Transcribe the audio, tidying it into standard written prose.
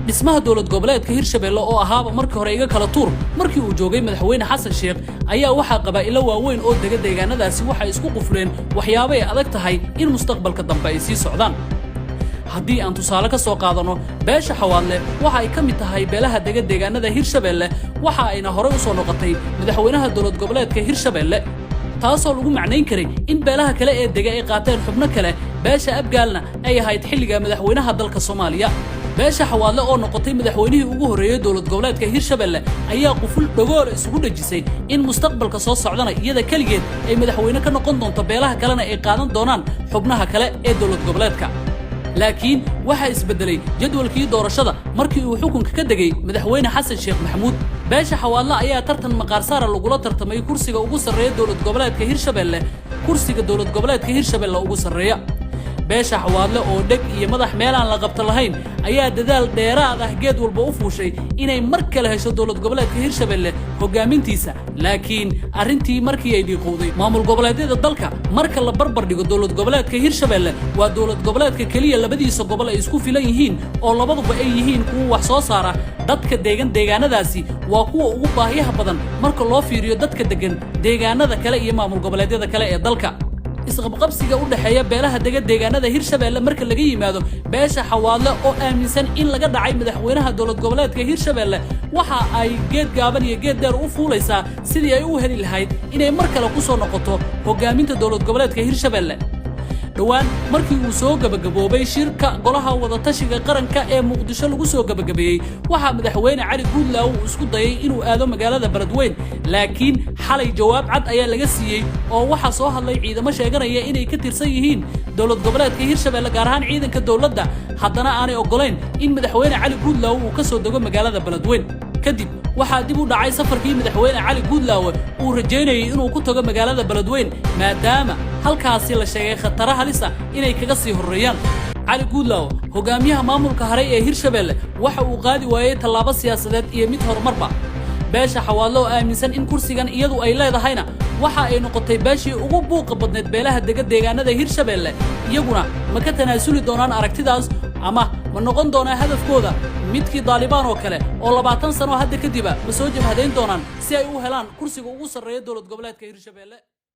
dhismaha dowlad goboleedka Hirshabelle oo ahaaba markii hore iga kala tuur markii uu joogay madaxweyne Xasan Sheekh ayaa waxa qabaa'ilo waaweyn oo deegaanadaasi waxa isku qufleen waxyaabo ay adag tahay in mustaqbalka dambe ay sii socdaan haddii aan tusaale ka soo qaadano beesha Xawaadle waxa ay ka mid tahay beelaha deegaanada Hirshabelle waxa ayna hore u soo noqotay madaxweynaha dowlad goboleedka Hirshabelle taasoo lagu macnayn karay in beelaha kale ee deegaan ay qaateen xubno kale beesha Abgaalna ay ahayd xilliga madaxweynaha dalka Soomaaliya beesha Xawaadle oo noqotay madaxweynihii ugu horeeyay dowlad goboleedka Hirshabelle ayaa quful dhagool isugu dhajisay in mustaqbalka soo socdana iyada kaligeed ay madaxweyne ka noqon doonto beelaha kalena ay qaadan doonaan xubnaha kale ee dowlad goboleedka laakiin waxa isbedelay jadwalkii doorashada markii uu xukunka ka degay madaxweyne Xasan Sheekh Maxamuud beesha Xawaadle ayaa tartan maqaar saar lagula tartamay kursiga ugu sareeya dowlad goboleedka Hirshabelle kursiga dowlad goboleedka Hirshabelle ugu sareeya beesha Xawaadle oo dheg iyo madax meel aan la qabto lahayn ayaa dadaal dheeraad ah geed walba u fuushay inay mar kale hesho dowlad goboleedka Hirshabelle hogaamintiisa laakiin arintii markii ay dhiiqowday maamul goboleedyada dalka marka la barbar dhigo dowlad goboleedka Hirshabelle waa dowlad goboleedka kaliya labadiisa gobol ay isku filan yihiin oo labaduba ay yihiin kuwa wax soo saara dadka deegaanadaasi waa kuwa ugu baahiyaha badan marka loo fiiriyo dadka degan deegaanada kale iyo maamul goboleedyada kale ee dalka isqabqabsiga u dhaxeeya beelaha deegaanada Hirshabelle marka laga yimaado beesha Xawaadle oo aaminsan in laga dhacay madaxweynaha dowlad goboleedka Hirshabelle waxa ay geed gaaban iyo geed dheer u fuulaysaa sidii ay u heli lahayd inay mar kale ku soo noqoto hogaaminta dowlad goboleedka Hirshabelle dhawaan markii uu soo gabagaboobay shirka golaha wada tashiga qaranka ee Muqdisho lagu soo gabagabeeyay waxa madaxweyne Cali Guudlaaw uu isku dayay inuu aado magaalada Beledweyne laakiin xalay jawaab cad ayaa laga siiyay oo waxa soo hadlay ciidamo sheeganaya inay ka tirsan yihiin dowlad goboleedka Hirshabelle gaar ahaan ciidanka dowladda haddana aanay ogoleen in madaxweyne Cali Guudlaaw uu ka soo dago magaalada Beledweyne kadib waxa dib u dhacay safarkii madaxweyne Cali Guudlaaw uu rajeynayay inuu ku tago magaalada Beledweyne maadaama halkaasi la sheegay khatar halis ah inay kaga sii horeeyaan Cali Guudlaaw hogaamiyaha maamulka haray ee Hirshabelle waxa uu qaadi waayay tallaabo siyaasadeed iyo mid horumarba beesha Xawaadle oo aaminsan in kursigan iyadu ay leedahayna waxa ay noqotay beeshii ugu buuqa badneed beelaha deegaanada Hirshabelle iyaguna ma ka tanaasuli doonaan aragtidaas ama ma noqon doonaa hadafkooda midkii Daalibaan oo kale oo 20 sano hadda kadib ma soo jabhadeyn doonaan si ay u helaan kursiga ugu sareeya dowlad goboleedka Hirshabelle